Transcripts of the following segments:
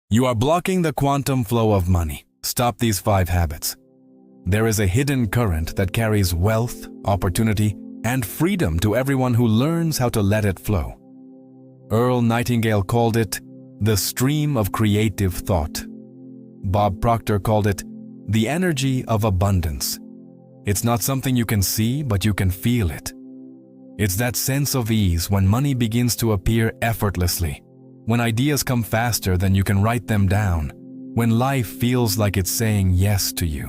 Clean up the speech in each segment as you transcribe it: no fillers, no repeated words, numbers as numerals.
You are blocking the quantum flow of money. Stop these 5 habits. There is a hidden current that carries wealth, opportunity, and freedom to everyone who learns how to let it flow. Earl Nightingale called it the stream of creative thought. Bob Proctor called it the energy of abundance. It's not something you can see, but you can feel it. It's that sense of ease when money begins to appear effortlessly, when ideas come faster than you can write them down, when life feels like it's saying yes to you.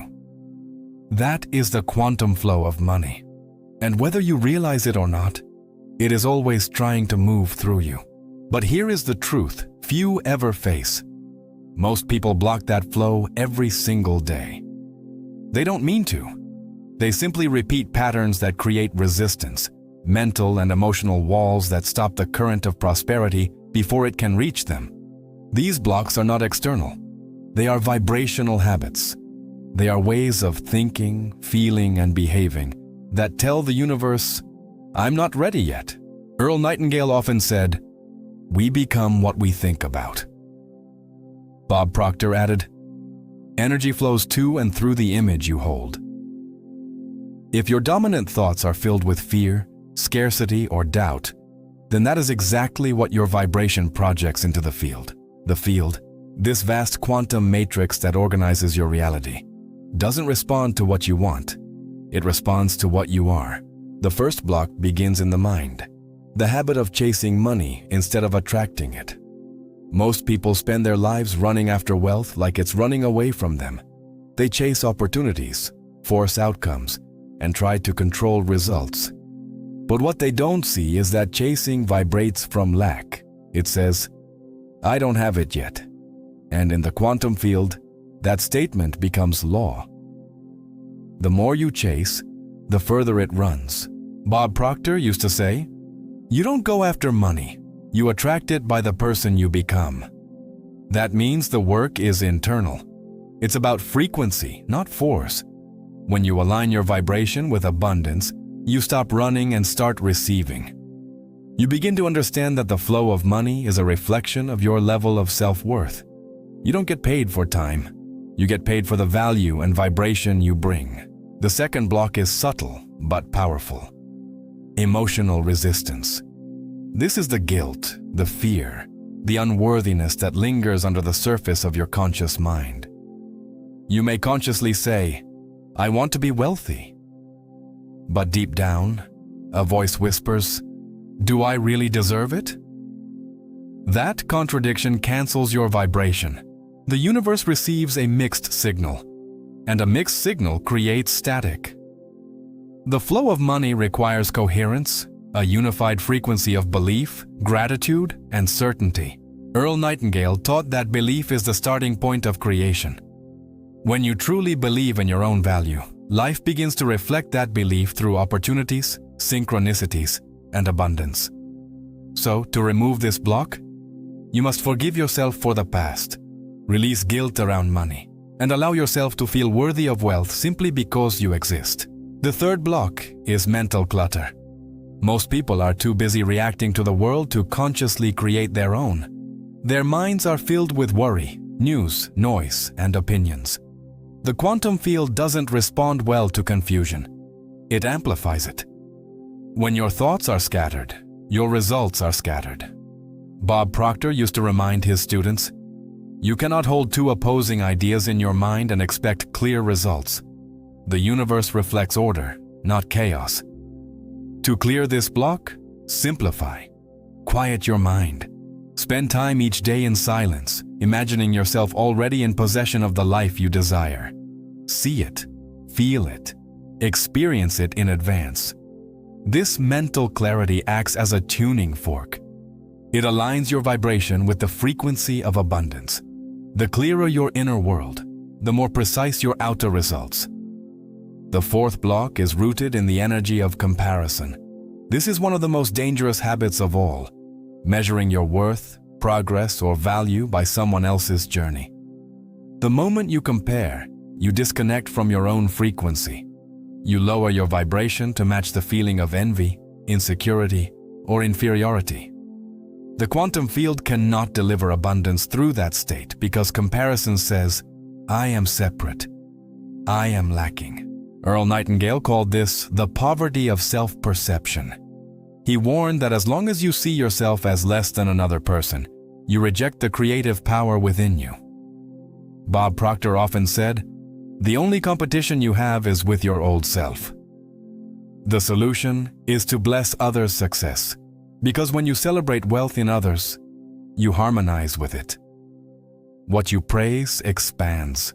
That is the quantum flow of money. And whether you realize it or not, it is always trying to move through you. But here is the truth few ever face. Most people block that flow every single day. They don't mean to. They simply repeat patterns that create resistance, mental and emotional walls that stop the current of prosperity before it can reach them. These blocks are not external. They are vibrational habits. They are ways of thinking, feeling, and behaving that tell the universe, "I'm not ready yet." Earl Nightingale often said, "We become what we think about." Bob Proctor added, "Energy flows to and through the image you hold." If your dominant thoughts are filled with fear, scarcity, or doubt, then that is exactly what your vibration projects into the field. The field, this vast quantum matrix that organizes your reality, doesn't respond to what you want. It responds to what you are. The first block begins in the mind, the habit of chasing money instead of attracting it. Most people spend their lives running after wealth like it's running away from them. They chase opportunities, force outcomes, and try to control results. But what they don't see is that chasing vibrates from lack. It says, "I don't have it yet." And in the quantum field, that statement becomes law. The more you chase, the further it runs. Bob Proctor used to say, "You don't go after money, you attract it by the person you become." That means the work is internal. It's about frequency, not force. When you align your vibration with abundance, you stop running and start receiving. You begin to understand that the flow of money is a reflection of your level of self-worth. You don't get paid for time. You get paid for the value and vibration you bring. The second block is subtle but powerful. Emotional resistance. This is the guilt, the fear, the unworthiness that lingers under the surface of your conscious mind. You may consciously say, "I want to be wealthy." But deep down, a voice whispers, "Do I really deserve it?" That contradiction cancels your vibration. The universe receives a mixed signal, and a mixed signal creates static. The flow of money requires coherence, a unified frequency of belief, gratitude, and certainty. Earl Nightingale taught that belief is the starting point of creation. When you truly believe in your own value, life begins to reflect that belief through opportunities, synchronicities, and abundance. So, to remove this block, you must forgive yourself for the past, release guilt around money, and allow yourself to feel worthy of wealth simply because you exist. The third block is mental clutter. Most people are too busy reacting to the world to consciously create their own. Their minds are filled with worry, news, noise, and opinions. The quantum field doesn't respond well to confusion. It amplifies it. When your thoughts are scattered, your results are scattered. Bob Proctor used to remind his students, "You cannot hold 2 opposing ideas in your mind and expect clear results. The universe reflects order, not chaos." To clear this block, simplify. Quiet your mind. Spend time each day in silence, imagining yourself already in possession of the life you desire. See it, feel it, experience it in advance. This mental clarity acts as a tuning fork. It aligns your vibration with the frequency of abundance. The clearer your inner world, the more precise your outer results. The fourth block is rooted in the energy of comparison. This is one of the most dangerous habits of all, measuring your worth, progress, or value by someone else's journey. The moment you compare, you disconnect from your own frequency. You lower your vibration to match the feeling of envy, insecurity, or inferiority. The quantum field cannot deliver abundance through that state because comparison says, I am separate. I am lacking. Earl Nightingale called this the poverty of self-perception. He warned that as long as you see yourself as less than another person, you reject the creative power within you. Bob Proctor often said, the only competition you have is with your old self. The solution is to bless others' success, because when you celebrate wealth in others, you harmonize with it. What you praise expands.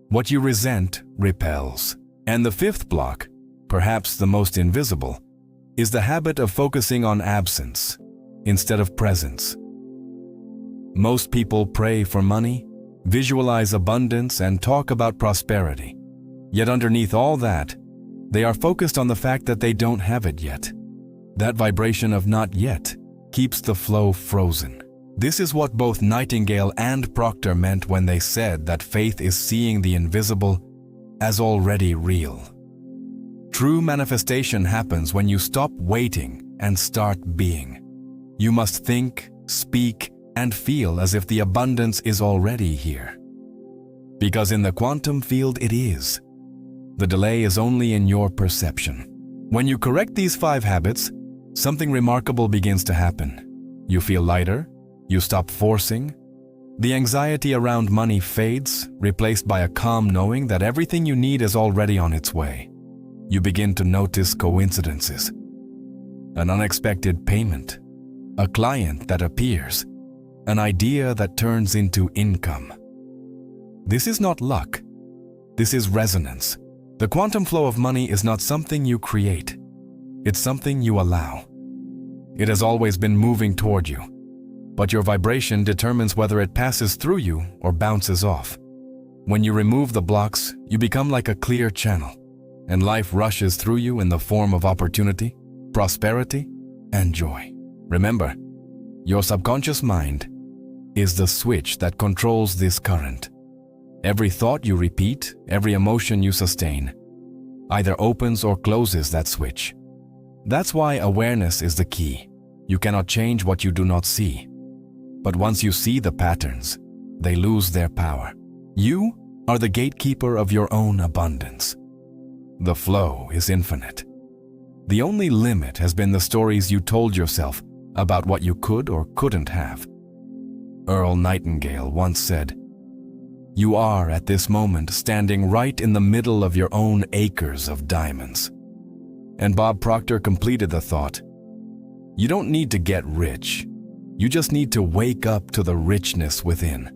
What you resent repels. And the fifth block, perhaps the most invisible, is the habit of focusing on absence instead of presence. Most people pray for money, visualize abundance, and talk about prosperity. Yet underneath all that, they are focused on the fact that they don't have it yet. That vibration of not yet keeps the flow frozen. This is what both Nightingale and Proctor meant when they said that faith is seeing the invisible as already real. True manifestation happens when you stop waiting and start being. You must think, speak, and feel as if the abundance is already here. Because in the quantum field it is. The delay is only in your perception. When you correct these 5 habits, something remarkable begins to happen. You feel lighter, you stop forcing. The anxiety around money fades, replaced by a calm knowing that everything you need is already on its way. You begin to notice coincidences. An unexpected payment, a client that appears, an idea that turns into income. This is not luck. This is resonance. The quantum flow of money is not something you create. It's something you allow. It has always been moving toward you, but your vibration determines whether it passes through you or bounces off. When you remove the blocks, you become like a clear channel, and life rushes through you in the form of opportunity, prosperity, and joy. Remember, your subconscious mind is the switch that controls this current. Every thought you repeat, every emotion you sustain, either opens or closes that switch. That's why awareness is the key. You cannot change what you do not see. But once you see the patterns, they lose their power. You are the gatekeeper of your own abundance. The flow is infinite. The only limit has been the stories you told yourself about what you could or couldn't have. Earl Nightingale once said, "You are at this moment standing right in the middle of your own acres of diamonds." And Bob Proctor completed the thought, "You don't need to get rich. You just need to wake up to the richness within."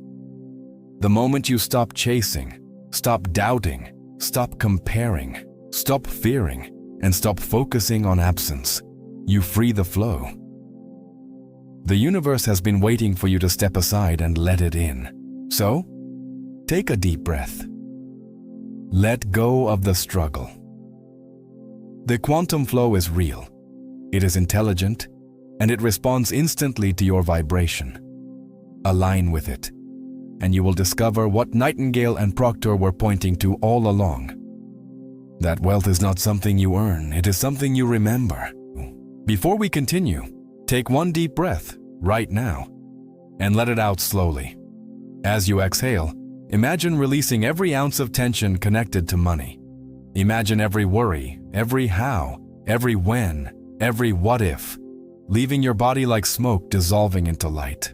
The moment you stop chasing, stop doubting, stop comparing, stop fearing, and stop focusing on absence, you free the flow. The universe has been waiting for you to step aside and let it in. So, take a deep breath. Let go of the struggle. The quantum flow is real. It is intelligent, and it responds instantly to your vibration. Align with it, and you will discover what Nightingale and Proctor were pointing to all along. That wealth is not something you earn, it is something you remember. Before we continue, take one deep breath right now and let it out slowly. As you exhale, imagine releasing every ounce of tension connected to money. Imagine every worry, every how, every when, every what if, leaving your body like smoke dissolving into light.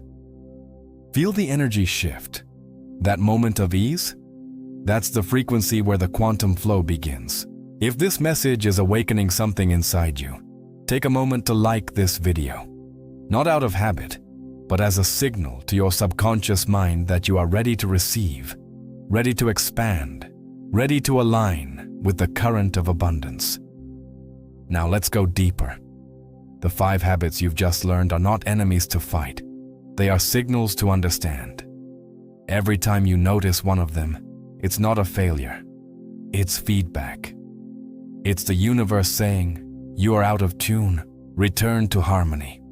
Feel the energy shift. That moment of ease? That's the frequency where the quantum flow begins. If this message is awakening something inside you, take a moment to like this video. Not out of habit, but as a signal to your subconscious mind that you are ready to receive, ready to expand, ready to align with the current of abundance. Now let's go deeper. The 5 habits you've just learned are not enemies to fight. They are signals to understand. Every time you notice one of them, it's not a failure. It's feedback. It's the universe saying, "You are out of tune. Return to harmony."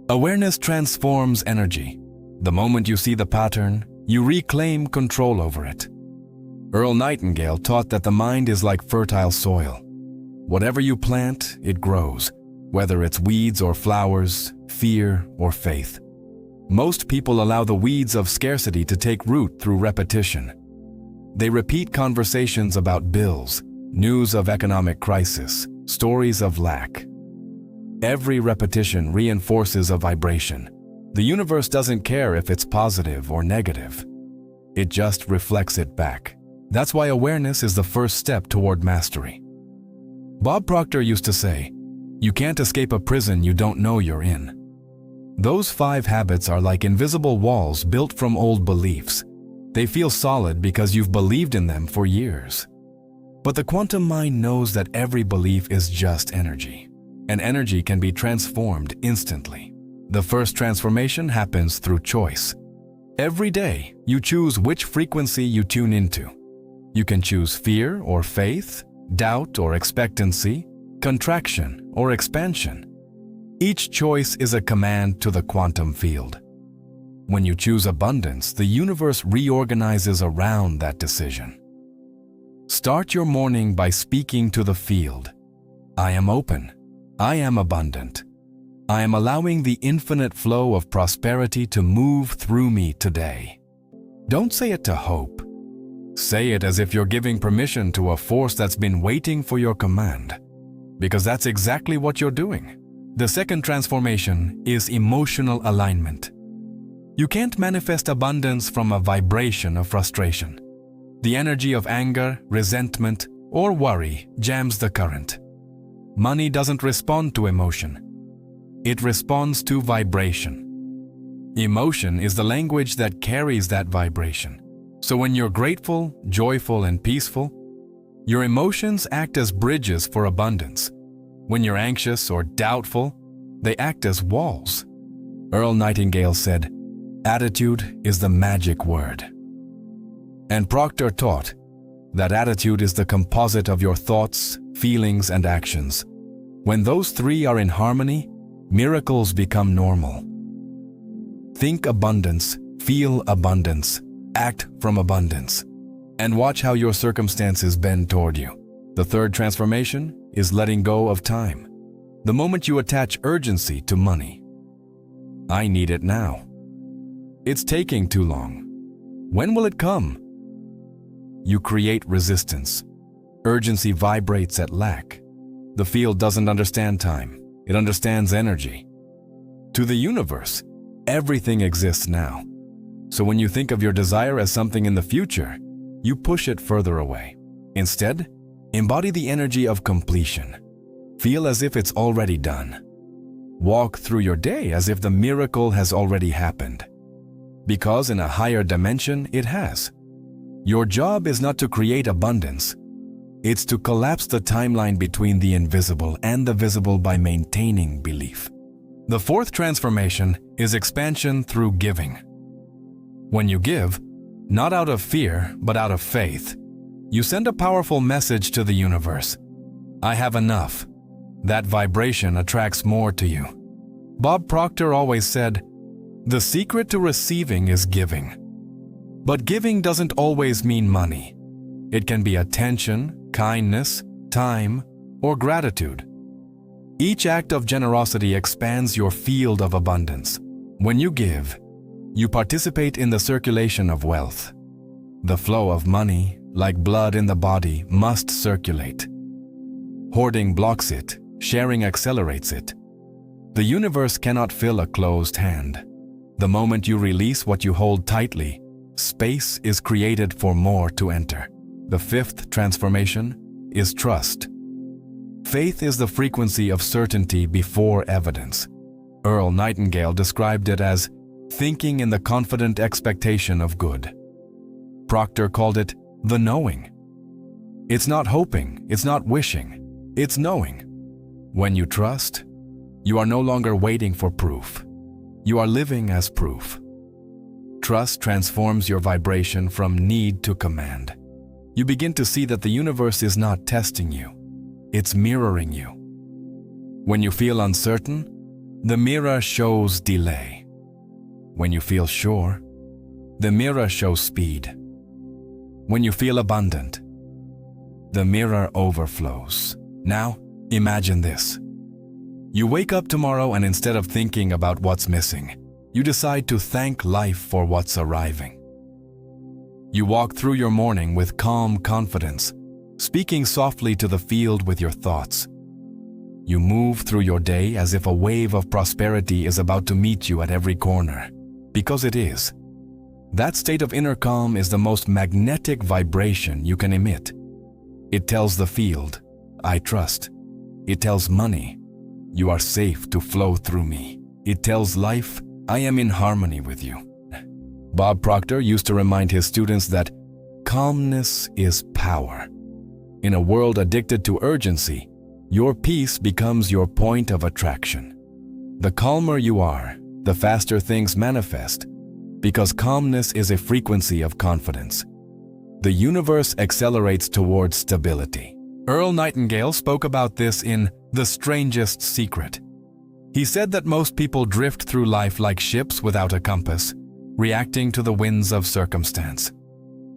Awareness transforms energy. The moment you see the pattern, you reclaim control over it. Earl Nightingale taught that the mind is like fertile soil. Whatever you plant, it grows. whether it's weeds or flowers, fear or faith. Most people allow the weeds of scarcity to take root through repetition. They repeat conversations about bills, news of economic crisis, stories of lack. Every repetition reinforces a vibration. The universe doesn't care if it's positive or negative. It just reflects it back. That's why awareness is the first step toward mastery. Bob Proctor used to say, "You can't escape a prison you don't know you're in." Those 5 habits are like invisible walls built from old beliefs. They feel solid because you've believed in them for years. But the quantum mind knows that every belief is just energy, and energy can be transformed instantly. The first transformation happens through choice. Every day, you choose which frequency you tune into. You can choose fear or faith, doubt or expectancy, contraction or expansion. Each choice is a command to the quantum field. When you choose abundance, the universe reorganizes around that decision. Start your morning by speaking to the field. I am open. I am abundant. I am allowing the infinite flow of prosperity to move through me today. Don't say it to hope. Say it as if you're giving permission to a force that's been waiting for your command, because that's exactly what you're doing. The second transformation is emotional alignment. You can't manifest abundance from a vibration of frustration. The energy of anger, resentment, or worry jams the current. Money doesn't respond to emotion. It responds to vibration. Emotion is the language that carries that vibration. So when you're grateful, joyful, and peaceful, your emotions act as bridges for abundance. When you're anxious or doubtful, they act as walls. Earl Nightingale said, "Attitude is the magic word." And Proctor taught that attitude is the composite of your thoughts, feelings, and actions. When those 3 are in harmony, miracles become normal. Think abundance, feel abundance, act from abundance, and watch how your circumstances bend toward you. The third transformation is letting go of time. The moment you attach urgency to money. I need it now. It's taking too long. When will it come? You create resistance. Urgency vibrates at lack. The field doesn't understand time. It understands energy. To the universe, everything exists now. So when you think of your desire as something in the future, you push it further away. Instead, embody the energy of completion. Feel as if it's already done. Walk through your day as if the miracle has already happened. Because in a higher dimension, it has. Your job is not to create abundance. It's to collapse the timeline between the invisible and the visible by maintaining belief. The fourth transformation is expansion through giving. When you give, not out of fear, but out of faith, you send a powerful message to the universe. I have enough. That vibration attracts more to you. Bob Proctor always said, "The secret to receiving is giving." But giving doesn't always mean money. It can be attention, kindness, time, or gratitude. Each act of generosity expands your field of abundance. When you give, you participate in the circulation of wealth. The flow of money, like blood in the body, must circulate. Hoarding blocks it, sharing accelerates it. The universe cannot fill a closed hand. The moment you release what you hold tightly, space is created for more to enter. The fifth transformation is trust. Faith is the frequency of certainty before evidence. Earl Nightingale described it as thinking in the confident expectation of good. Proctor called it the knowing. It's not hoping, it's not wishing, it's knowing. When you trust, you are no longer waiting for proof. You are living as proof. Trust transforms your vibration from need to command. You begin to see that the universe is not testing you. It's mirroring you. When you feel uncertain, the mirror shows delay. When you feel sure, the mirror shows speed. When you feel abundant, the mirror overflows. Now, imagine this. You wake up tomorrow and instead of thinking about what's missing, you decide to thank life for what's arriving. You walk through your morning with calm confidence, speaking softly to the field with your thoughts. You move through your day as if a wave of prosperity is about to meet you at every corner, because it is. That state of inner calm is the most magnetic vibration you can emit. It tells the field, I trust. It tells money, you are safe to flow through me. It tells life, I am in harmony with you. Bob Proctor used to remind his students that calmness is power. In a world addicted to urgency, your peace becomes your point of attraction. The calmer you are, the faster things manifest, because calmness is a frequency of confidence. The universe accelerates towards stability. Earl Nightingale spoke about this in The Strangest Secret. He said that most people drift through life like ships without a compass, reacting to the winds of circumstance.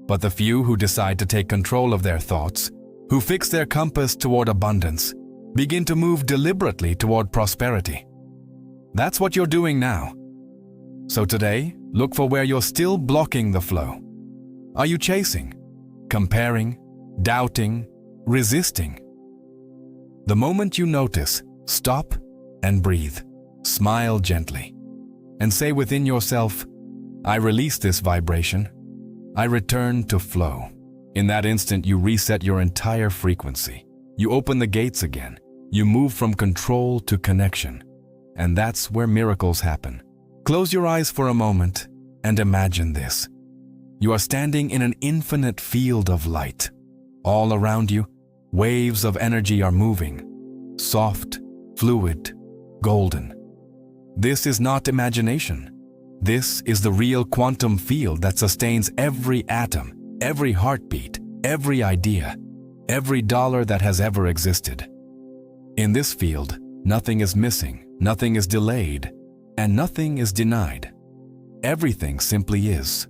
But the few who decide to take control of their thoughts, who fix their compass toward abundance, begin to move deliberately toward prosperity. That's what you're doing now. So today, look for where you're still blocking the flow. Are you chasing, comparing, doubting, resisting? The moment you notice, stop and breathe. Smile gently and say within yourself, I release this vibration. I return to flow. In that instant, you reset your entire frequency. You open the gates again. You move from control to connection. And that's where miracles happen. Close your eyes for a moment and imagine this. You are standing in an infinite field of light. All around you, waves of energy are moving. Soft, fluid, golden. This is not imagination. This is the real quantum field that sustains every atom, every heartbeat, every idea, every dollar that has ever existed. In this field, nothing is missing, nothing is delayed, and nothing is denied. Everything simply is.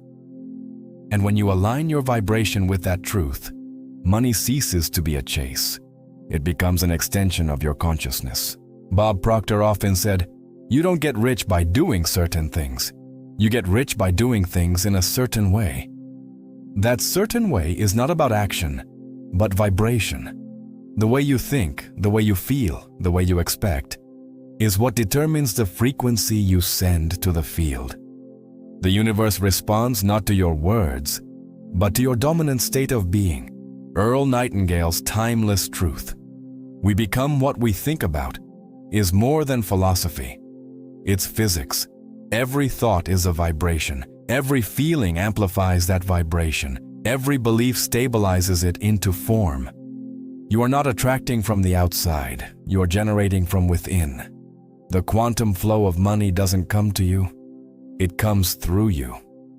And when you align your vibration with that truth, money ceases to be a chase. It becomes an extension of your consciousness. Bob Proctor often said, you don't get rich by doing certain things. You get rich by doing things in a certain way. That certain way is not about action, but vibration. The way you think, the way you feel, the way you expect, is what determines the frequency you send to the field. The universe responds not to your words, but to your dominant state of being. Earl Nightingale's timeless truth. We become what we think about is more than philosophy. It's physics. Every thought is a vibration. Every feeling amplifies that vibration. Every belief stabilizes it into form. You are not attracting from the outside. You are generating from within. The quantum flow of money doesn't come to you. It comes through you.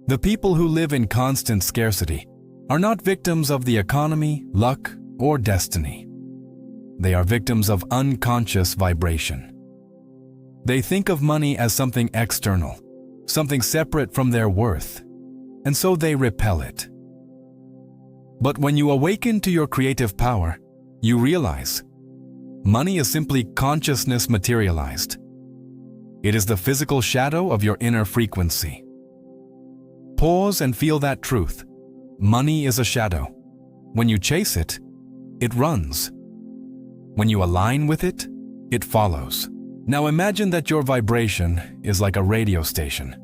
The people who live in constant scarcity are not victims of the economy, luck, or destiny. They are victims of unconscious vibration. They think of money as something external, something separate from their worth, and so they repel it. But when you awaken to your creative power, you realize money is simply consciousness materialized. It is the physical shadow of your inner frequency. Pause and feel that truth. Money is a shadow. When you chase it, it runs. When you align with it, it follows. Now imagine that your vibration is like a radio station.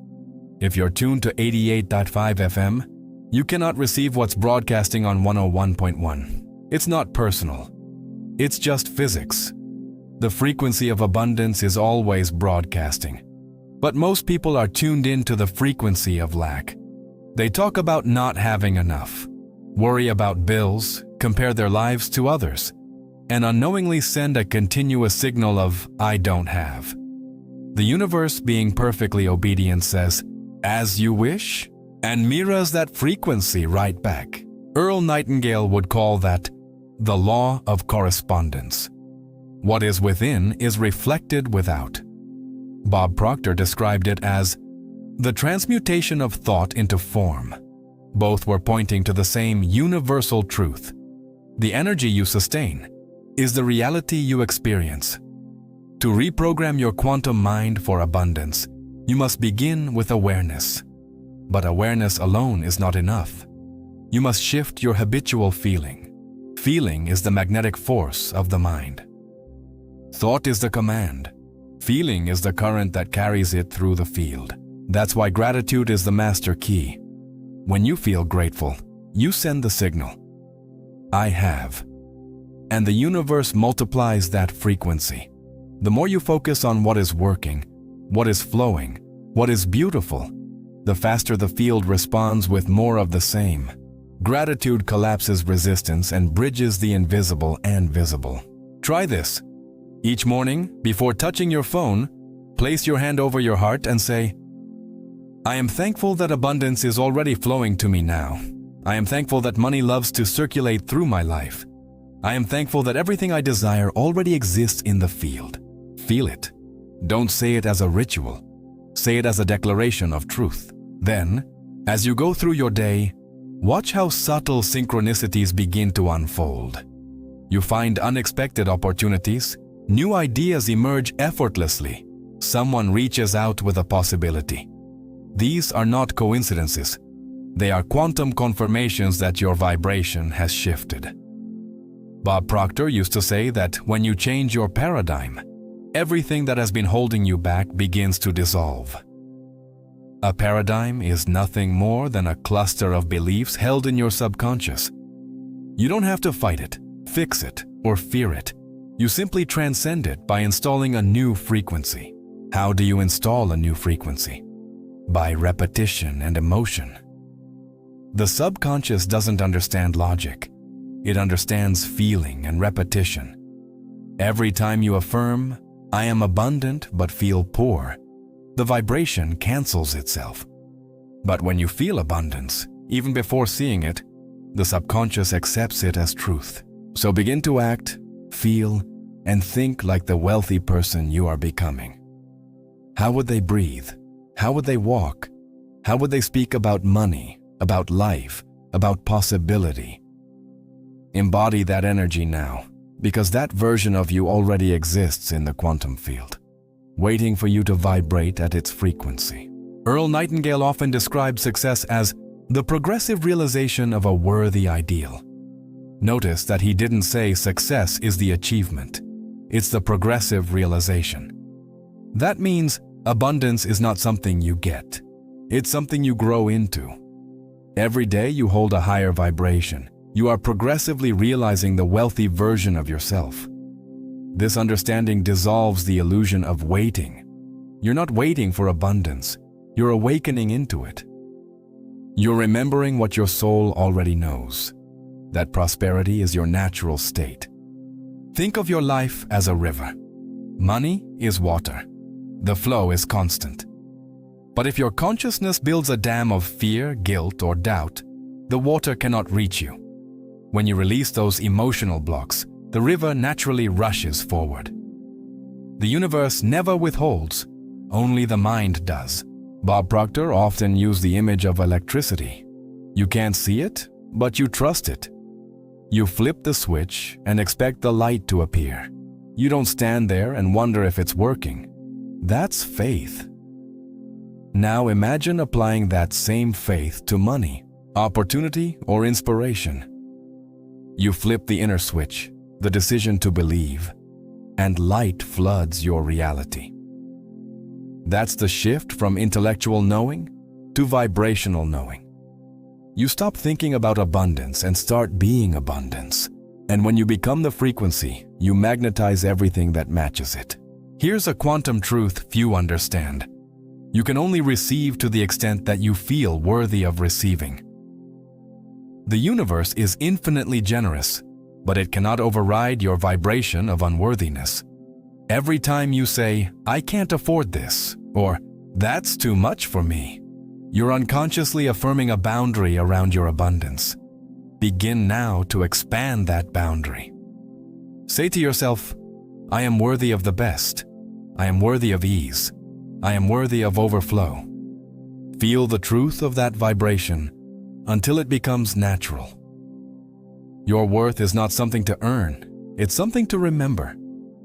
If you're tuned to 88.5 FM, you cannot receive what's broadcasting on 101.1. It's not personal. It's just physics. The frequency of abundance is always broadcasting. But most people are tuned in to the frequency of lack. They talk about not having enough, worry about bills, compare their lives to others, and unknowingly send a continuous signal of, I don't have. The universe, being perfectly obedient, says, as you wish, and mirrors that frequency right back. Earl Nightingale would call that the law of correspondence. What is within is reflected without. Bob Proctor described it as the transmutation of thought into form. Both were pointing to the same universal truth. The energy you sustain is the reality you experience. To reprogram your quantum mind for abundance, you must begin with awareness. But awareness alone is not enough. You must shift your habitual feeling. Feeling is the magnetic force of the mind. Thought is the command. Feeling is the current that carries it through the field. That's why gratitude is the master key. When you feel grateful, you send the signal, I have. And the universe multiplies that frequency. The more you focus on what is working, what is flowing, what is beautiful, the faster the field responds with more of the same. Gratitude collapses resistance and bridges the invisible and visible. Try this. Each morning, before touching your phone, place your hand over your heart and say, I am thankful that abundance is already flowing to me now. I am thankful that money loves to circulate through my life. I am thankful that everything I desire already exists in the field. Feel it. Don't say it as a ritual. Say it as a declaration of truth. Then, as you go through your day, watch how subtle synchronicities begin to unfold. You find unexpected opportunities. New ideas emerge effortlessly. Someone reaches out with a possibility. These are not coincidences. They are quantum confirmations that your vibration has shifted. Bob Proctor used to say that when you change your paradigm, everything that has been holding you back begins to dissolve. A paradigm is nothing more than a cluster of beliefs held in your subconscious. You don't have to fight it, fix it, or fear it. You simply transcend it by installing a new frequency. How do you install a new frequency? By repetition and emotion. The subconscious doesn't understand logic. It understands feeling and repetition. Every time you affirm, I am abundant but feel poor, the vibration cancels itself. But when you feel abundance, even before seeing it, the subconscious accepts it as truth. So begin to act, feel, and think like the wealthy person you are becoming. How would they breathe? How would they walk? How would they speak about money, about life, about possibility? Embody that energy now, because that version of you already exists in the quantum field, waiting for you to vibrate at its frequency. Earl Nightingale often described success as the progressive realization of a worthy ideal. Notice that he didn't say success is the achievement. It's the progressive realization. That means abundance is not something you get. It's something you grow into. Every day you hold a higher vibration. You are progressively realizing the wealthy version of yourself. This understanding dissolves the illusion of waiting. You're not waiting for abundance. You're awakening into it. You're remembering what your soul already knows, that prosperity is your natural state. Think of your life as a river. Money is water. The flow is constant. But if your consciousness builds a dam of fear, guilt, or doubt, the water cannot reach you. When you release those emotional blocks, the river naturally rushes forward. The universe never withholds, only the mind does. Bob Proctor often used the image of electricity. You can't see it, but you trust it. You flip the switch and expect the light to appear. You don't stand there and wonder if it's working. That's faith. Now imagine applying that same faith to money, opportunity, or inspiration. You flip the inner switch, the decision to believe, and light floods your reality. That's the shift from intellectual knowing to vibrational knowing. You stop thinking about abundance and start being abundance. And when you become the frequency, you magnetize everything that matches it. Here's a quantum truth few understand. You can only receive to the extent that you feel worthy of receiving. The universe is infinitely generous, but it cannot override your vibration of unworthiness. Every time you say, I can't afford this, or that's too much for me, you're unconsciously affirming a boundary around your abundance. Begin now to expand that boundary. Say to yourself, I am worthy of the best. I am worthy of ease. I am worthy of overflow. Feel the truth of that vibration until it becomes natural. Your worth is not something to earn, it's something to remember.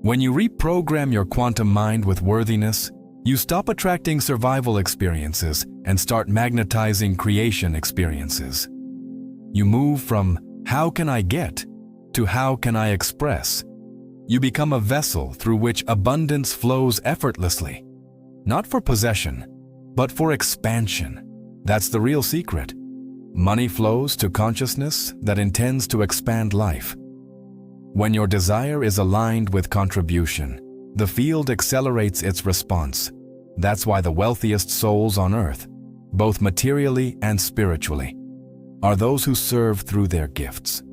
When you reprogram your quantum mind with worthiness, you stop attracting survival experiences and start magnetizing creation experiences. You move from "how can I get" to "how can I express." You become a vessel through which abundance flows effortlessly, not for possession, but for expansion. That's the real secret. Money flows to consciousness that intends to expand life. When your desire is aligned with contribution, the field accelerates its response. That's why the wealthiest souls on earth, both materially and spiritually, are those who serve through their gifts.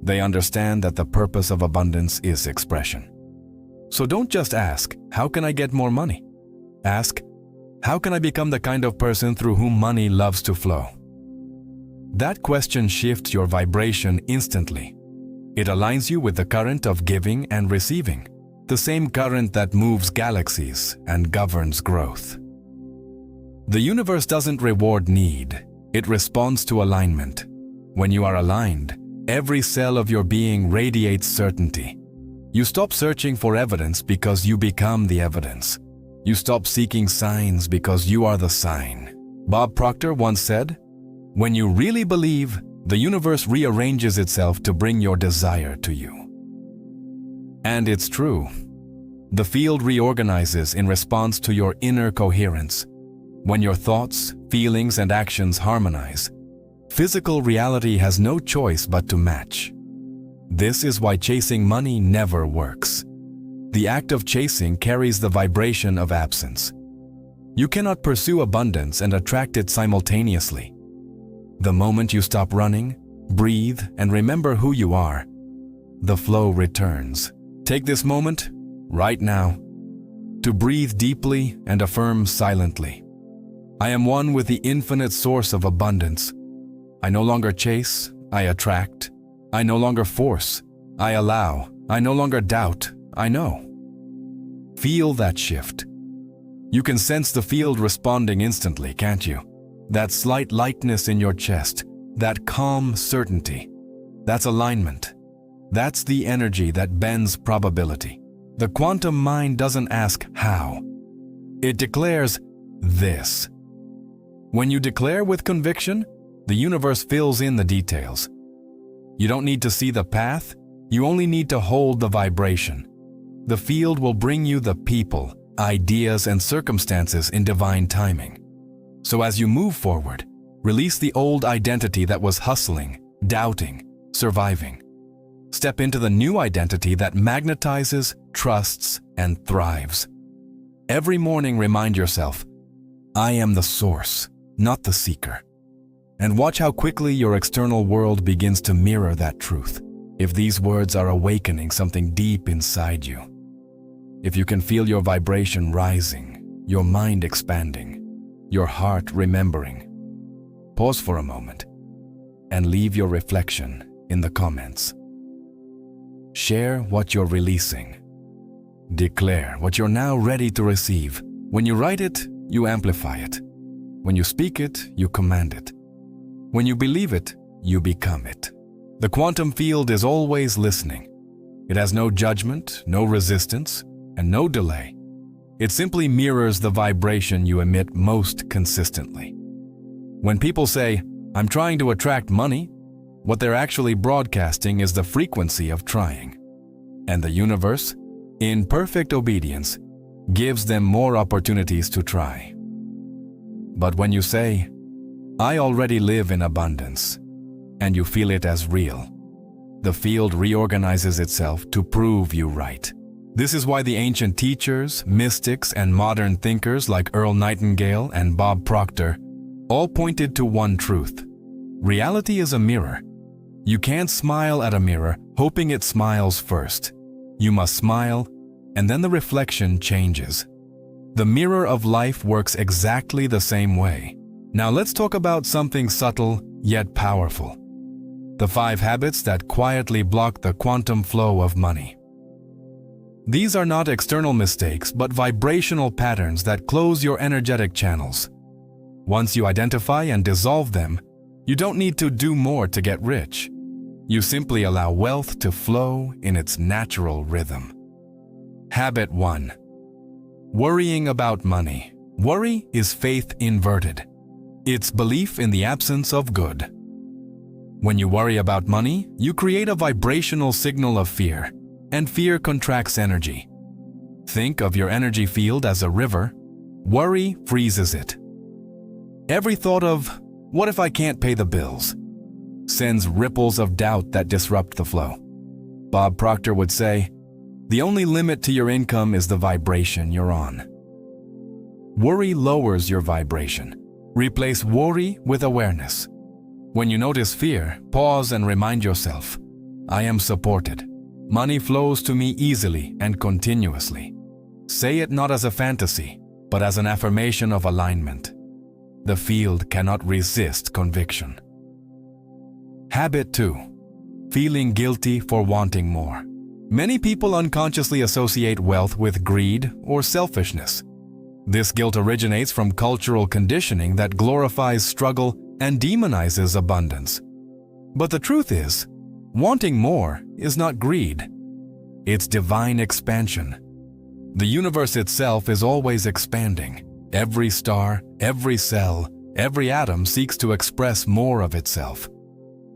They understand that the purpose of abundance is expression. So don't just ask, "How can I get more money?" Ask, "How can I become the kind of person through whom money loves to flow?" That question shifts your vibration instantly. It aligns you with the current of giving and receiving, the same current that moves galaxies and governs growth. The universe doesn't reward need, it responds to alignment. When you are aligned, every cell of your being radiates certainty. You stop searching for evidence because you become the evidence. You stop seeking signs because you are the sign. Bob Proctor once said, "When you really believe, the universe rearranges itself to bring your desire to you." And it's true. The field reorganizes in response to your inner coherence. When your thoughts, feelings, and actions harmonize, physical reality has no choice but to match. This is why chasing money never works. The act of chasing carries the vibration of absence. You cannot pursue abundance and attract it simultaneously. The moment you stop running, breathe, and remember who you are, the flow returns. Take this moment, right now, to breathe deeply and affirm silently, "I am one with the infinite source of abundance. I no longer chase, I attract. I no longer force, I allow. I no longer doubt, I know." Feel that shift. You can sense the field responding instantly, can't you? That slight lightness in your chest, that calm certainty. That's alignment. That's the energy that bends probability. The quantum mind doesn't ask how. It declares this. When you declare with conviction, the universe fills in the details. You don't need to see the path, you only need to hold the vibration. The field will bring you the people, ideas, and circumstances in divine timing. So as you move forward, release the old identity that was hustling, doubting, surviving. Step into the new identity that magnetizes, trusts, and thrives. Every morning remind yourself, "I am the source, not the seeker." And watch how quickly your external world begins to mirror that truth. If these words are awakening something deep inside you, if you can feel your vibration rising, your mind expanding, your heart remembering, pause for a moment and leave your reflection in the comments. Share what you're releasing. Declare what you're now ready to receive. When you write it, you amplify it. When you speak it, you command it. When you believe it, you become it. The quantum field is always listening. It has no judgment, no resistance, and no delay. It simply mirrors the vibration you emit most consistently. When people say, "I'm trying to attract money," what they're actually broadcasting is the frequency of trying. And the universe, in perfect obedience, gives them more opportunities to try. But when you say, "I already live in abundance," and you feel it as real, the field reorganizes itself to prove you right. This is why the ancient teachers, mystics, and modern thinkers like Earl Nightingale and Bob Proctor all pointed to one truth. Reality is a mirror. You can't smile at a mirror hoping it smiles first. You must smile, and then the reflection changes. The mirror of life works exactly the same way. Now let's talk about something subtle yet powerful. The 5 habits that quietly block the quantum flow of money. These are not external mistakes, but vibrational patterns that close your energetic channels. Once you identify and dissolve them, you don't need to do more to get rich. You simply allow wealth to flow in its natural rhythm. Habit 1. Worrying about money. Worry is faith inverted. It's belief in the absence of good. When you worry about money, you create a vibrational signal of fear, and fear contracts energy. Think of your energy field as a river. Worry freezes it. Every thought of, "What if I can't pay the bills?" sends ripples of doubt that disrupt the flow. Bob Proctor would say, "The only limit to your income is the vibration you're on." Worry lowers your vibration. Replace worry with awareness. When you notice fear, pause and remind yourself, "I am supported. Money flows to me easily and continuously." Say it not as a fantasy, but as an affirmation of alignment. The field cannot resist conviction. Habit 2. Feeling guilty for wanting more. Many people unconsciously associate wealth with greed or selfishness. This guilt originates from cultural conditioning that glorifies struggle and demonizes abundance. But the truth is, wanting more is not greed. It's divine expansion. The universe itself is always expanding. Every star, every cell, every atom seeks to express more of itself.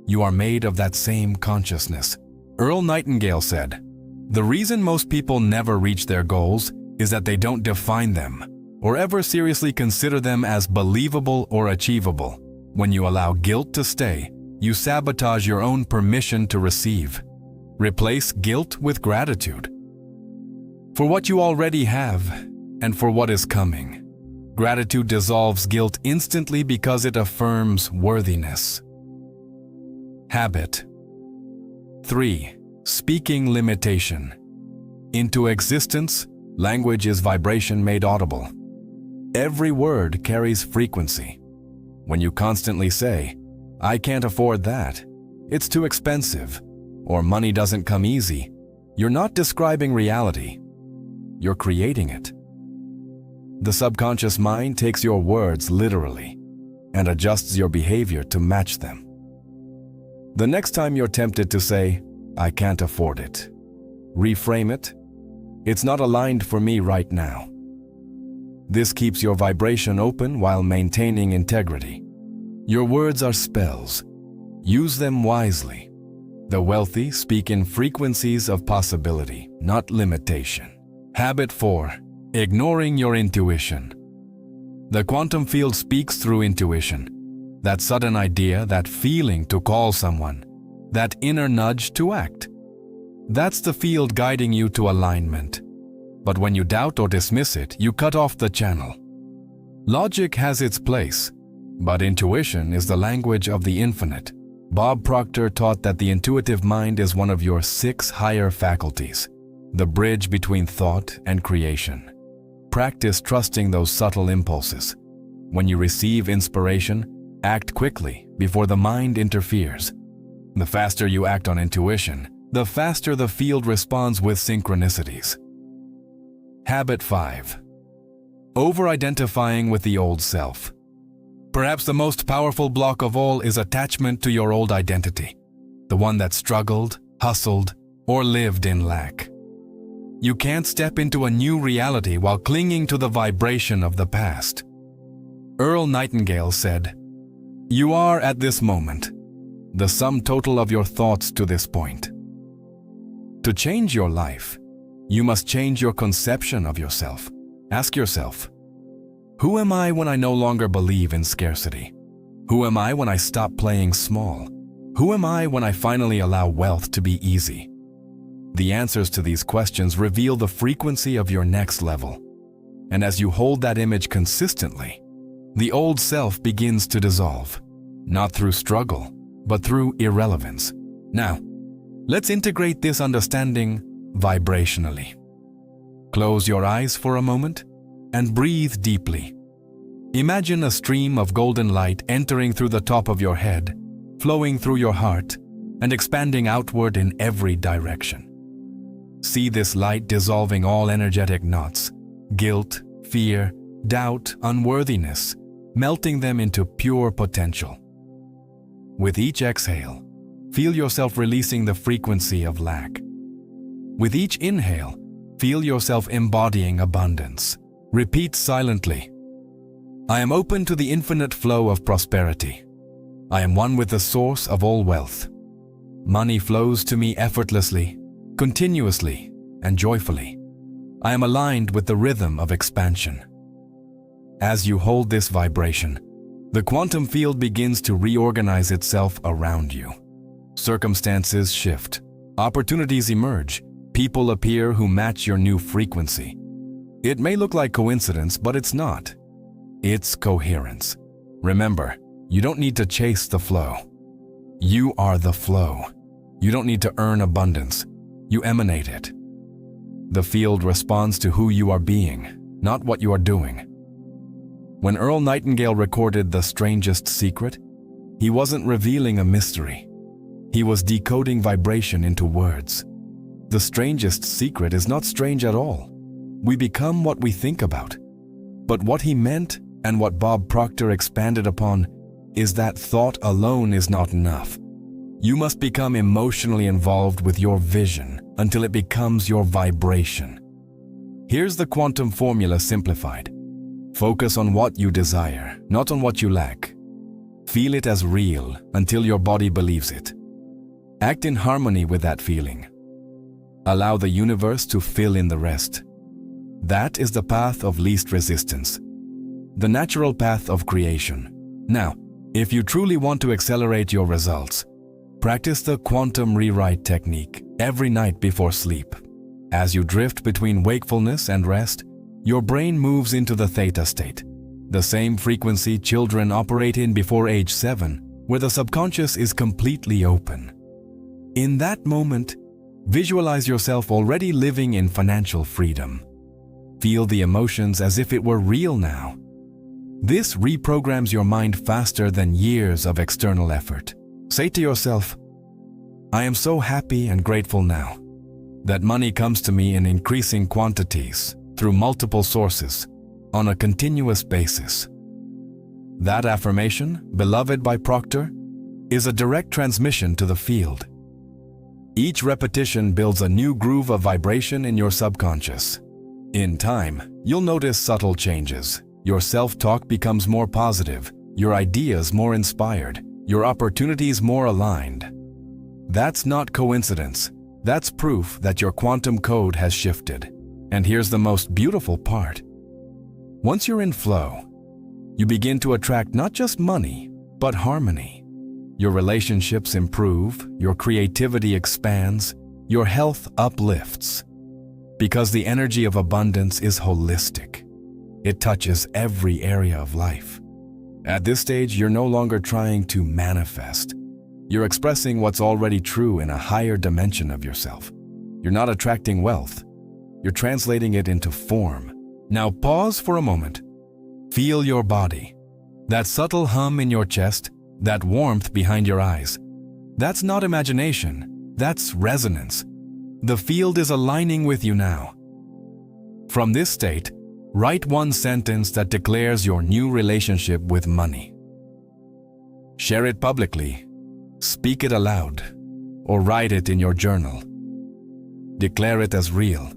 You are made of that same consciousness. Earl Nightingale said, "The reason most people never reach their goals is that they don't define them or ever seriously consider them as believable or achievable. When you allow guilt to stay, you sabotage your own permission to receive. Replace guilt with gratitude. For what you already have and for what is coming. Gratitude dissolves guilt instantly because it affirms worthiness." Habit 3. Speaking limitation. Into existence, language is vibration made audible. Every word carries frequency. When you constantly say, "I can't afford that," "It's too expensive," or "Money doesn't come easy," you're not describing reality. You're creating it. The subconscious mind takes your words literally and adjusts your behavior to match them. The next time you're tempted to say, "I can't afford it," reframe it, "It's not aligned for me right now." This keeps your vibration open while maintaining integrity. Your words are spells. Use them wisely. The wealthy speak in frequencies of possibility, not limitation. Habit 4. Ignoring your intuition. The quantum field speaks through intuition. That sudden idea, that feeling to call someone, that inner nudge to act. That's the field guiding you to alignment. But when you doubt or dismiss it, you cut off the channel. Logic has its place, but intuition is the language of the infinite. Bob Proctor taught that the intuitive mind is one of your 6 higher faculties, the bridge between thought and creation. Practice trusting those subtle impulses. When you receive inspiration, act quickly before the mind interferes. The faster you act on intuition, the faster the field responds with synchronicities. Habit 5. Over-identifying with the old self. Perhaps the most powerful block of all is attachment to your old identity, the one that struggled, hustled, or lived in lack. You can't step into a new reality while clinging to the vibration of the past. Earl Nightingale said, "You are at this moment the sum total of your thoughts to this point." To change your life, you must change your conception of yourself. Ask yourself, who am I when I no longer believe in scarcity? Who am I when I stop playing small? Who am I when I finally allow wealth to be easy? The answers to these questions reveal the frequency of your next level. And as you hold that image consistently, the old self begins to dissolve, not through struggle, but through irrelevance. Now, let's integrate this understanding vibrationally. Close your eyes for a moment and breathe deeply. Imagine a stream of golden light entering through the top of your head, flowing through your heart, and expanding outward in every direction. See this light dissolving all energetic knots, guilt, fear, doubt, unworthiness, melting them into pure potential. With each exhale, feel yourself releasing the frequency of lack. With each inhale, Feel yourself embodying abundance. Repeat silently. I am open to the infinite flow of prosperity. I am one with the source of all wealth. Money flows to me effortlessly, continuously, and joyfully. I am aligned with the rhythm of expansion. As you hold this vibration, the quantum field begins to reorganize itself around you. Circumstances shift. Opportunities emerge. People appear who match your new frequency. It may look like coincidence, but it's not. It's coherence. Remember, you don't need to chase the flow. You are the flow. You don't need to earn abundance. You emanate it. The field responds to who you are being, not what you are doing. When Earl Nightingale recorded The Strangest Secret, he wasn't revealing a mystery. He was decoding vibration into words. The strangest secret is not strange at all. We become what we think about. But what he meant, and what Bob Proctor expanded upon, is that thought alone is not enough. You must become emotionally involved with your vision until it becomes your vibration. Here's the quantum formula simplified. Focus on what you desire, not on what you lack. Feel it as real until your body believes it. Act in harmony with that feeling. Allow the universe to fill in the rest. That is the path of least resistance, the natural path of creation. Now, if you truly want to accelerate your results, practice the quantum rewrite technique every night before sleep. As you drift between wakefulness and rest, your brain moves into the theta state, the same frequency children operate in before age 7, where the subconscious is completely open. In that moment, visualize yourself already living in financial freedom. Feel the emotions as if it were real now. This reprograms your mind faster than years of external effort. Say to yourself, I am so happy and grateful now that money comes to me in increasing quantities through multiple sources on a continuous basis. That affirmation, beloved by Proctor, is a direct transmission to the field. Each repetition builds a new groove of vibration in your subconscious. In time, you'll notice subtle changes. Your self-talk becomes more positive, your ideas more inspired, your opportunities more aligned. That's not coincidence. That's proof that your quantum code has shifted. And here's the most beautiful part. Once you're in flow, you begin to attract not just money, but harmony. Your relationships improve, your creativity expands, your health uplifts. Because the energy of abundance is holistic. It touches every area of life. At this stage, you're no longer trying to manifest. You're expressing what's already true in a higher dimension of yourself. You're not attracting wealth. You're translating it into form. Now pause for a moment. Feel your body. That subtle hum in your chest, that warmth behind your eyes. That's not imagination. That's resonance. The field is aligning with you now. From this state, write one sentence that declares your new relationship with money. Share it publicly, speak it aloud, or write it in your journal. Declare it as real.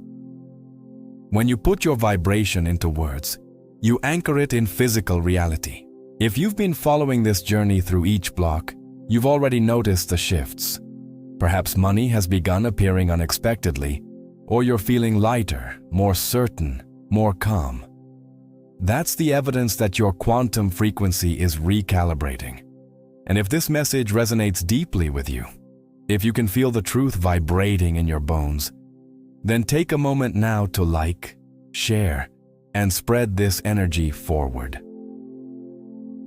When you put your vibration into words, you anchor it in physical reality. If you've been following this journey through each block, you've already noticed the shifts. Perhaps money has begun appearing unexpectedly, or you're feeling lighter, more certain, more calm. That's the evidence that your quantum frequency is recalibrating. And if this message resonates deeply with you, if you can feel the truth vibrating in your bones, then take a moment now to like, share, and spread this energy forward.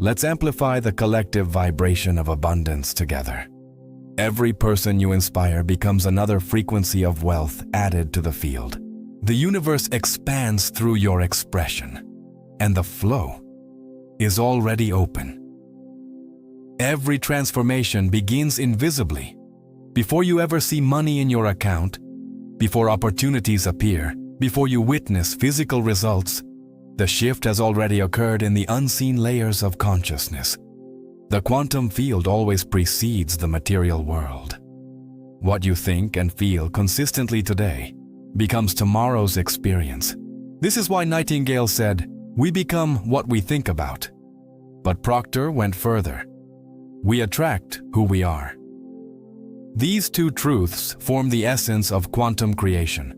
Let's amplify the collective vibration of abundance together. Every person you inspire becomes another frequency of wealth added to the field. The universe expands through your expression, and the flow is already open. Every transformation begins invisibly. Before you ever see money in your account, before opportunities appear, before you witness physical results, the shift has already occurred in the unseen layers of consciousness. The quantum field always precedes the material world. What you think and feel consistently today becomes tomorrow's experience. This is why Nightingale said, "We become what we think about." But Proctor went further. We attract who we are. These two truths form the essence of quantum creation.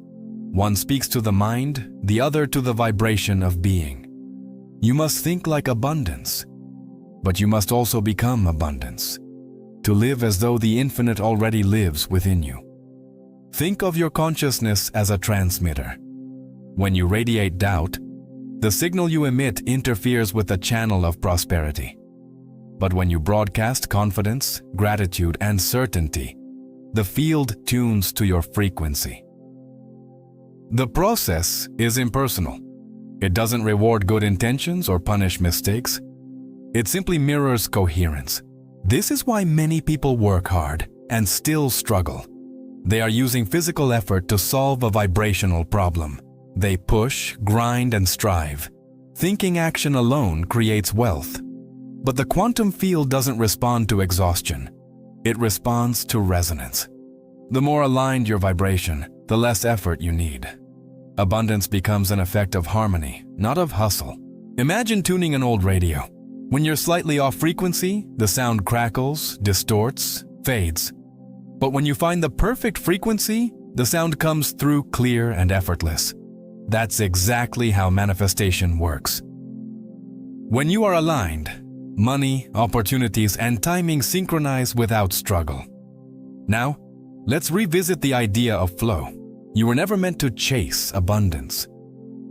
One speaks to the mind, the other to the vibration of being. You must think like abundance, but you must also become abundance, to live as though the infinite already lives within you. Think of your consciousness as a transmitter. When you radiate doubt, the signal you emit interferes with the channel of prosperity. But when you broadcast confidence, gratitude, and certainty, the field tunes to your frequency. The process is impersonal. It doesn't reward good intentions or punish mistakes. It simply mirrors coherence. This is why many people work hard and still struggle. They are using physical effort to solve a vibrational problem. They push, grind, and strive. Thinking action alone creates wealth. But the quantum field doesn't respond to exhaustion. It responds to resonance. The more aligned your vibration, the less effort you need. Abundance becomes an effect of harmony, not of hustle. Imagine tuning an old radio. When you're slightly off frequency, the sound crackles, distorts, fades. But when you find the perfect frequency, the sound comes through clear and effortless. That's exactly how manifestation works. When you are aligned, money, opportunities, and timing synchronize without struggle. Now, let's revisit the idea of flow. You were never meant to chase abundance.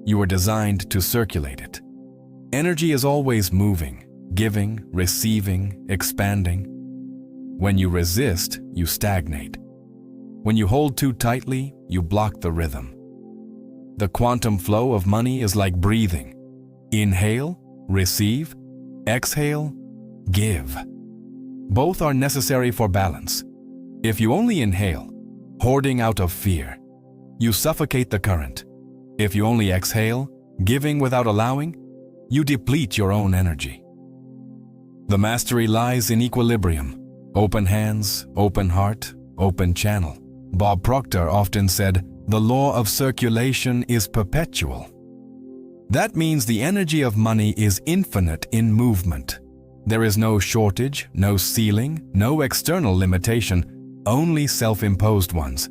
You were designed to circulate it. Energy is always moving, giving, receiving, expanding. When you resist, you stagnate. When you hold too tightly, you block the rhythm. The quantum flow of money is like breathing. Inhale, receive, exhale, give. Both are necessary for balance. If you only inhale, hoarding out of fear, you suffocate the current. If you only exhale, giving without allowing, you deplete your own energy. The mastery lies in equilibrium. Open hands, open heart, open channel. Bob Proctor often said, "The law of circulation is perpetual." That means the energy of money is infinite in movement. There is no shortage, no ceiling, no external limitation, only self-imposed ones.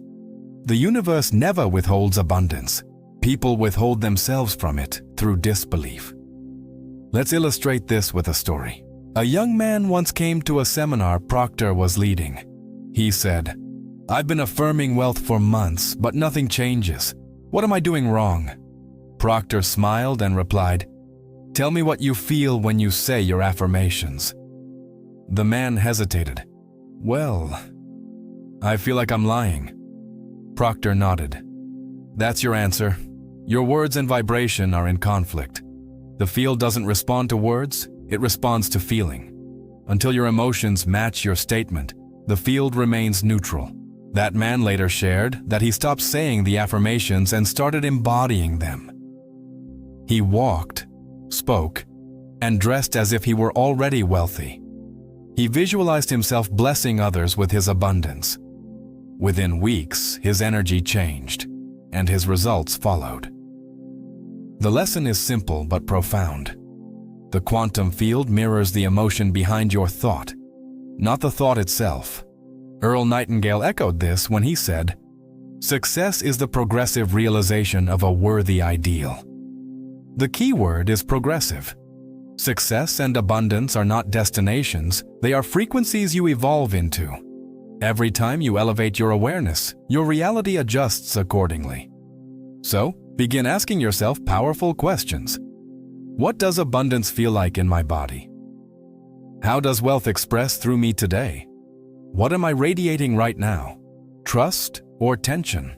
The universe never withholds abundance. People withhold themselves from it through disbelief. Let's illustrate this with a story. A young man once came to a seminar Proctor was leading. He said, "I've been affirming wealth for months, but nothing changes. What am I doing wrong?" Proctor smiled and replied, "Tell me what you feel when you say your affirmations." The man hesitated. "Well, I feel like I'm lying." Proctor nodded. "That's your answer. Your words and vibration are in conflict. The field doesn't respond to words, it responds to feeling. Until your emotions match your statement, the field remains neutral." That man later shared that he stopped saying the affirmations and started embodying them. He walked, spoke, and dressed as if he were already wealthy. He visualized himself blessing others with his abundance. Within weeks, his energy changed, and his results followed. The lesson is simple but profound. The quantum field mirrors the emotion behind your thought, not the thought itself. Earl Nightingale echoed this when he said, "Success is the progressive realization of a worthy ideal." The key word is progressive. Success and abundance are not destinations, they are frequencies you evolve into. Every time you elevate your awareness, your reality adjusts accordingly. So, begin asking yourself powerful questions. What does abundance feel like in my body? How does wealth express through me today? What am I radiating right now? Trust or tension?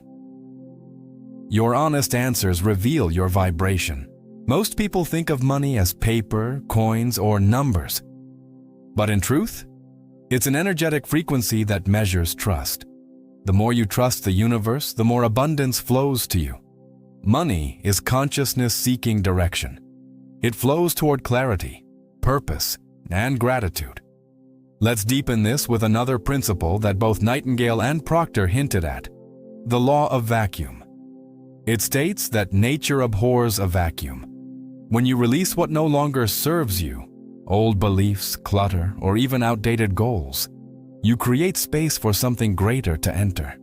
Your honest answers reveal your vibration. Most people think of money as paper, coins, or numbers. But in truth, it's an energetic frequency that measures trust. The more you trust the universe, the more abundance flows to you. Money is consciousness seeking direction. It flows toward clarity, purpose, and gratitude. Let's deepen this with another principle that both Nightingale and Proctor hinted at: the law of vacuum. It states that nature abhors a vacuum. When you release what no longer serves you, old beliefs, clutter, or even outdated goals, you create space for something greater to enter.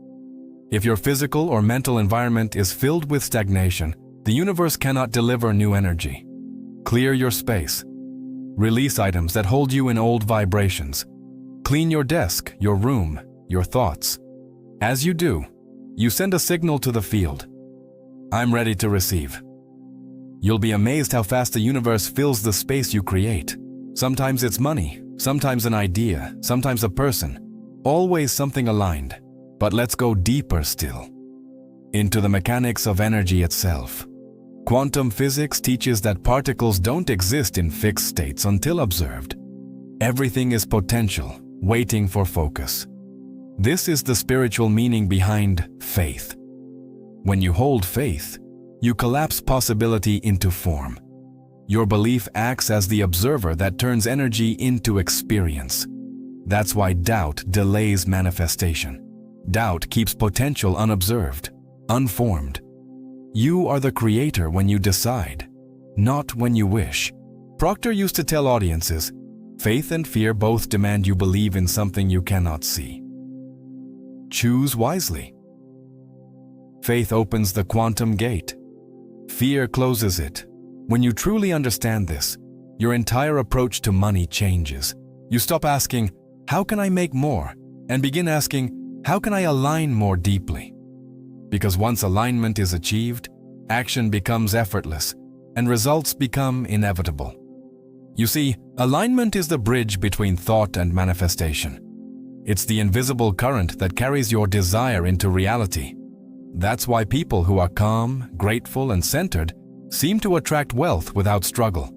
If your physical or mental environment is filled with stagnation, the universe cannot deliver new energy. Clear your space. Release items that hold you in old vibrations. Clean your desk, your room, your thoughts. As you do, you send a signal to the field. I'm ready to receive. You'll be amazed how fast the universe fills the space you create. Sometimes it's money, sometimes an idea, sometimes a person, always something aligned. But let's go deeper still, into the mechanics of energy itself. Quantum physics teaches that particles don't exist in fixed states until observed. Everything is potential, waiting for focus. This is the spiritual meaning behind faith. When you hold faith, you collapse possibility into form. Your belief acts as the observer that turns energy into experience. That's why doubt delays manifestation. Doubt keeps potential unobserved, unformed. You are the creator when you decide, not when you wish. Proctor used to tell audiences, faith and fear both demand you believe in something you cannot see. Choose wisely. Faith opens the quantum gate. Fear closes it. When you truly understand this, your entire approach to money changes. You stop asking, how can I make more? And begin asking, how can I align more deeply? Because once alignment is achieved, action becomes effortless, and results become inevitable. You see, alignment is the bridge between thought and manifestation. It's the invisible current that carries your desire into reality. That's why people who are calm, grateful, and centered seem to attract wealth without struggle.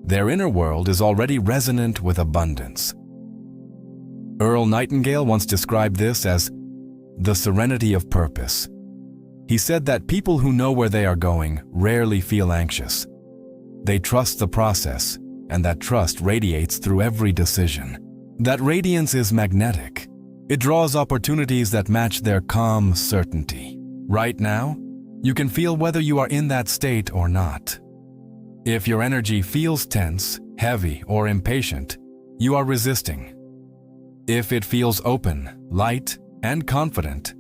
Their inner world is already resonant with abundance. Earl Nightingale once described this as the serenity of purpose. He said that people who know where they are going rarely feel anxious. They trust the process, and that trust radiates through every decision. That radiance is magnetic. It draws opportunities that match their calm certainty. Right now, you can feel whether you are in that state or not. If your energy feels tense, heavy, or impatient, you are resisting. If it feels open, light, and confident,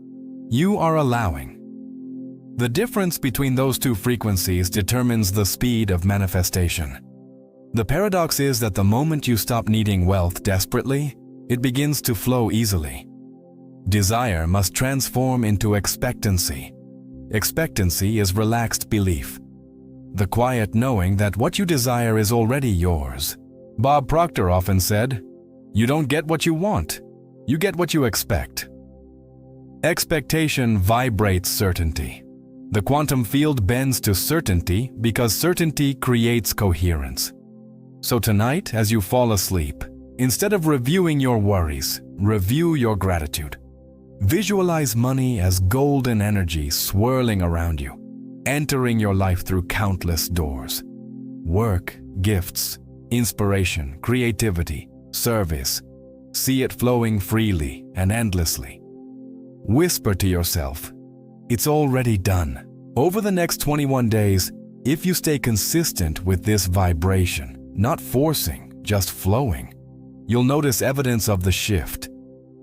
you are allowing. The difference between those two frequencies determines the speed of manifestation. The paradox is that the moment you stop needing wealth desperately, it begins to flow easily. Desire must transform into expectancy. Expectancy is relaxed belief, the quiet knowing that what you desire is already yours. Bob Proctor often said, "You don't get what you want, you get what you expect." Expectation vibrates certainty. The quantum field bends to certainty because certainty creates coherence. So tonight, as you fall asleep, instead of reviewing your worries, review your gratitude. Visualize money as golden energy swirling around you, entering your life through countless doors. Work, gifts, inspiration, creativity, service. See it flowing freely and endlessly. Whisper to yourself, "It's already done." Over the next 21 days, if you stay consistent with this vibration, not forcing, just flowing, you'll notice evidence of the shift.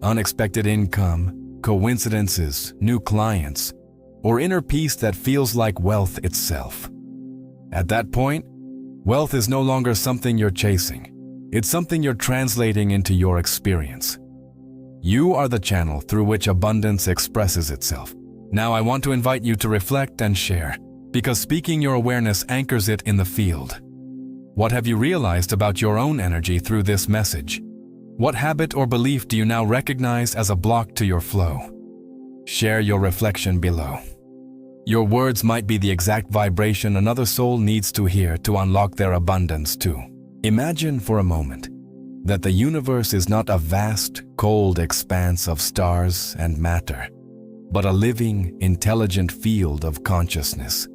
Unexpected income, coincidences, new clients, or inner peace that feels like wealth itself. At that point, wealth is no longer something you're chasing. It's something you're translating into your experience. You are the channel through which abundance expresses itself. Now I want to invite you to reflect and share, because speaking your awareness anchors it in the field. What have you realized about your own energy through this message? What habit or belief do you now recognize as a block to your flow? Share your reflection below. Your words might be the exact vibration another soul needs to hear to unlock their abundance too. Imagine for a moment that the universe is not a vast, cold expanse of stars and matter, but a living, intelligent field of consciousness.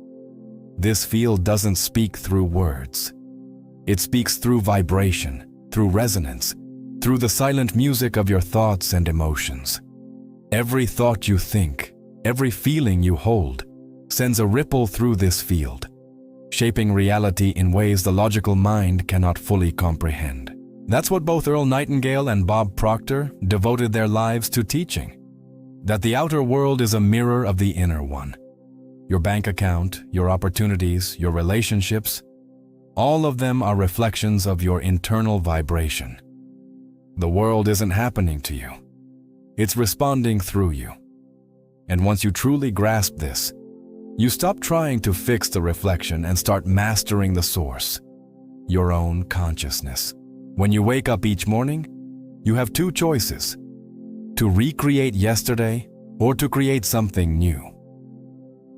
This field doesn't speak through words. It speaks through vibration, through resonance, through the silent music of your thoughts and emotions. Every thought you think, every feeling you hold, sends a ripple through this field, shaping reality in ways the logical mind cannot fully comprehend. That's what both Earl Nightingale and Bob Proctor devoted their lives to teaching, that the outer world is a mirror of the inner one. Your bank account, your opportunities, your relationships, all of them are reflections of your internal vibration. The world isn't happening to you. It's responding through you. And once you truly grasp this, you stop trying to fix the reflection and start mastering the source, your own consciousness. When you wake up each morning, you have two choices: to recreate yesterday or to create something new.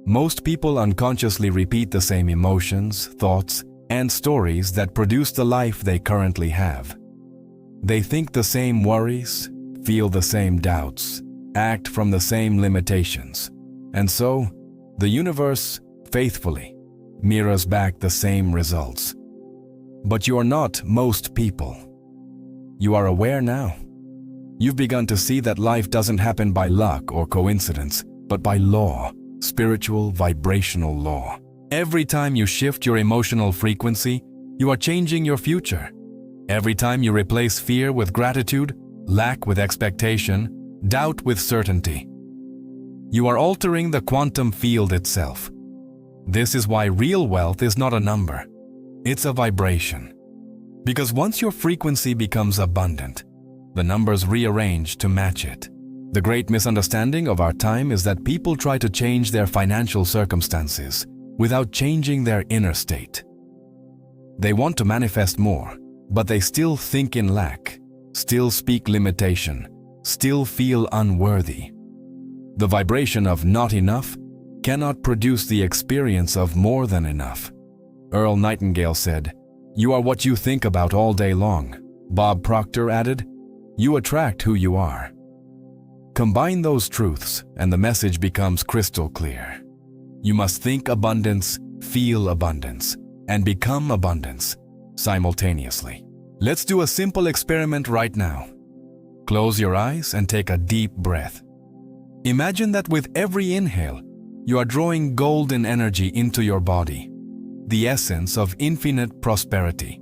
Most people unconsciously repeat the same emotions, thoughts, and stories that produce the life they currently have. They think the same worries, feel the same doubts, act from the same limitations. And so, the universe, faithfully, mirrors back the same results. But you are not most people. You are aware now. You've begun to see that life doesn't happen by luck or coincidence, but by law, spiritual, vibrational law. Every time you shift your emotional frequency, you are changing your future. Every time you replace fear with gratitude, lack with expectation, doubt with certainty, you are altering the quantum field itself. This is why real wealth is not a number. It's a vibration. Because once your frequency becomes abundant, the numbers rearrange to match it. The great misunderstanding of our time is that people try to change their financial circumstances without changing their inner state. They want to manifest more, but they still think in lack, still speak limitation, still feel unworthy. The vibration of not enough cannot produce the experience of more than enough. Earl Nightingale said, "You are what you think about all day long." Bob Proctor added, "You attract who you are." Combine those truths and the message becomes crystal clear. You must think abundance, feel abundance, and become abundance simultaneously. Let's do a simple experiment right now. Close your eyes and take a deep breath. Imagine that with every inhale, you are drawing golden energy into your body, the essence of infinite prosperity.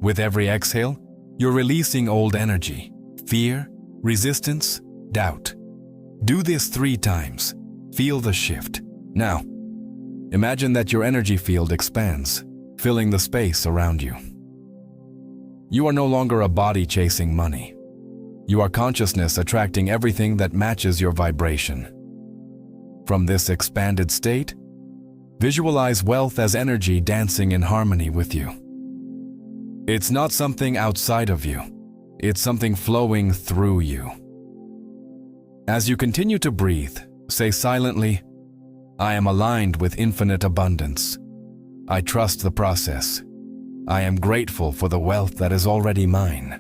With every exhale, you're releasing old energy, fear, resistance, doubt. Do this 3 times. Feel the shift. Now, imagine that your energy field expands, filling the space around you. You are no longer a body chasing money. You are consciousness attracting everything that matches your vibration. From this expanded state, visualize wealth as energy dancing in harmony with you. It's not something outside of you. It's something flowing through you. As you continue to breathe, say silently, "I am aligned with infinite abundance. I trust the process. I am grateful for the wealth that is already mine."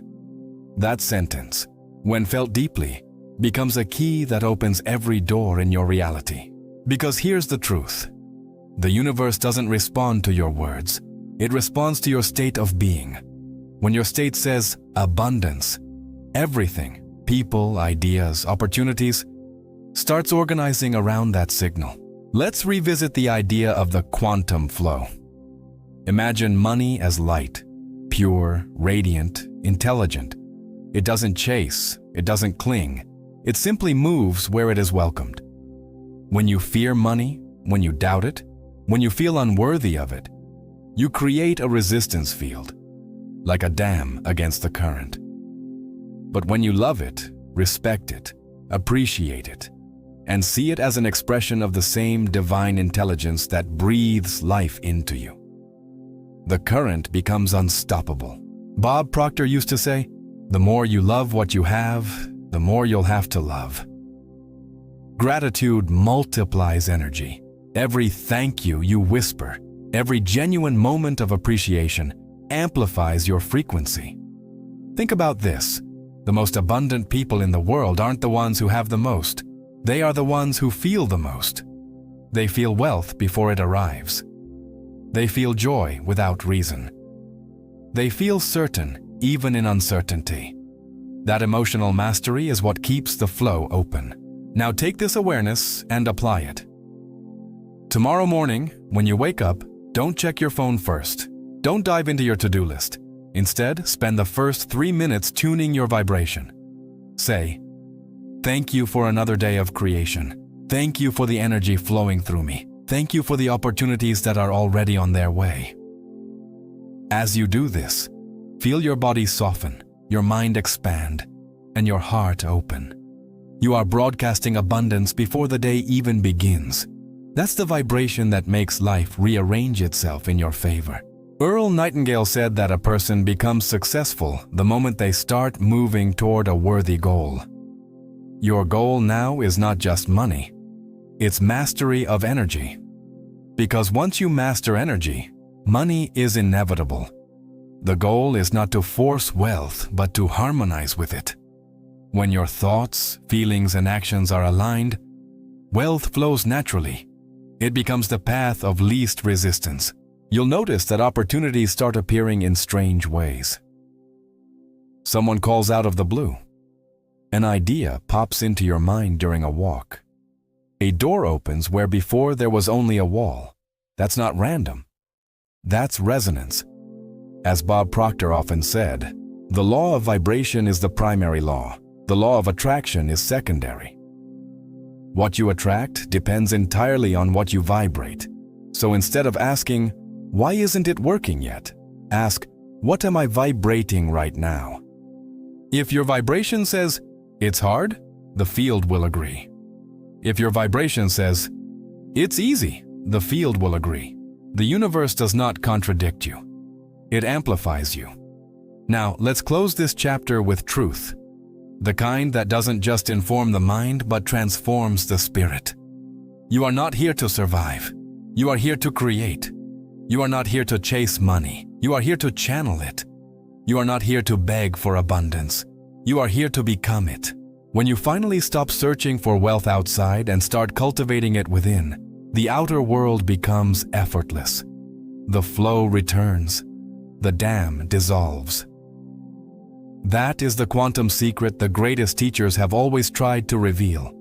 That sentence, when felt deeply, becomes a key that opens every door in your reality. Because here's the truth. The universe doesn't respond to your words. It responds to your state of being. When your state says abundance, everything, people, ideas, opportunities, starts organizing around that signal. Let's revisit the idea of the quantum flow. Imagine money as light, pure, radiant, intelligent. It doesn't chase, it doesn't cling. It simply moves where it is welcomed. When you fear money, when you doubt it, when you feel unworthy of it, you create a resistance field, like a dam against the current. But when you love it, respect it, appreciate it, and see it as an expression of the same divine intelligence that breathes life into you, the current becomes unstoppable. Bob Proctor used to say, "The more you love what you have, the more you'll have to love." Gratitude multiplies energy. Every thank you you whisper, every genuine moment of appreciation amplifies your frequency. Think about this. The most abundant people in the world aren't the ones who have the most. They are the ones who feel the most. They feel wealth before it arrives. They feel joy without reason. They feel certain even in uncertainty. That emotional mastery is what keeps the flow open. Now take this awareness and apply it. Tomorrow morning, when you wake up, don't check your phone first. Don't dive into your to-do list. Instead, spend the first 3 minutes tuning your vibration. Say, "Thank you for another day of creation. Thank you for the energy flowing through me. Thank you for the opportunities that are already on their way." As you do this, feel your body soften, your mind expand, and your heart open. You are broadcasting abundance before the day even begins. That's the vibration that makes life rearrange itself in your favor. Earl Nightingale said that a person becomes successful the moment they start moving toward a worthy goal. Your goal now is not just money. It's mastery of energy. Because once you master energy, money is inevitable. The goal is not to force wealth, but to harmonize with it. When your thoughts, feelings, and actions are aligned, wealth flows naturally. It becomes the path of least resistance. You'll notice that opportunities start appearing in strange ways. Someone calls out of the blue. An idea pops into your mind during a walk. A door opens where before there was only a wall. That's not random. That's resonance. As Bob Proctor often said, the law of vibration is the primary law. The law of attraction is secondary. What you attract depends entirely on what you vibrate. So instead of asking, "Why isn't it working yet?" ask, "What am I vibrating right now?" If your vibration says, "It's hard," the field will agree. If your vibration says, "It's easy," the field will agree. The universe does not contradict you. It amplifies you. Now, let's close this chapter with truth. The kind that doesn't just inform the mind, but transforms the spirit. You are not here to survive. You are here to create. You are not here to chase money. You are here to channel it. You are not here to beg for abundance. You are here to become it. When you finally stop searching for wealth outside and start cultivating it within, the outer world becomes effortless. The flow returns. The dam dissolves. That is the quantum secret the greatest teachers have always tried to reveal.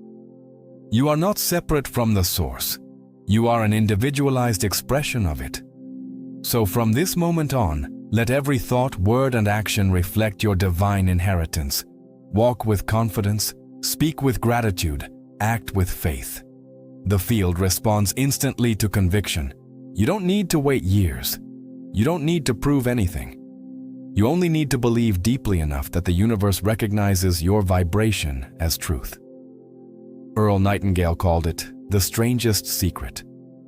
You are not separate from the source. You are an individualized expression of it. So from this moment on, let every thought, word, and action reflect your divine inheritance. Walk with confidence, speak with gratitude, act with faith. The field responds instantly to conviction. You don't need to wait years. You don't need to prove anything. You only need to believe deeply enough that the universe recognizes your vibration as truth. Earl Nightingale called it the strangest secret.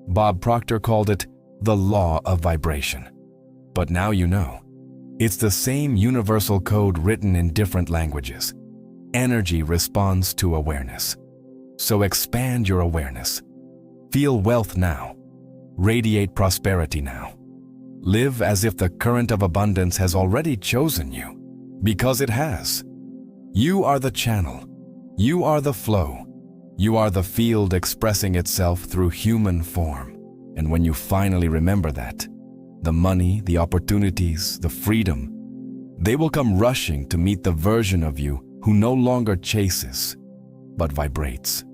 Bob Proctor called it the law of vibration. But now you know. It's the same universal code written in different languages. Energy responds to awareness. So expand your awareness. Feel wealth now. Radiate prosperity now. Live as if the current of abundance has already chosen you, because it has. You are the channel. You are the flow. You are the field expressing itself through human form. And when you finally remember that, the money, the opportunities, the freedom, they will come rushing to meet the version of you who no longer chases, but vibrates.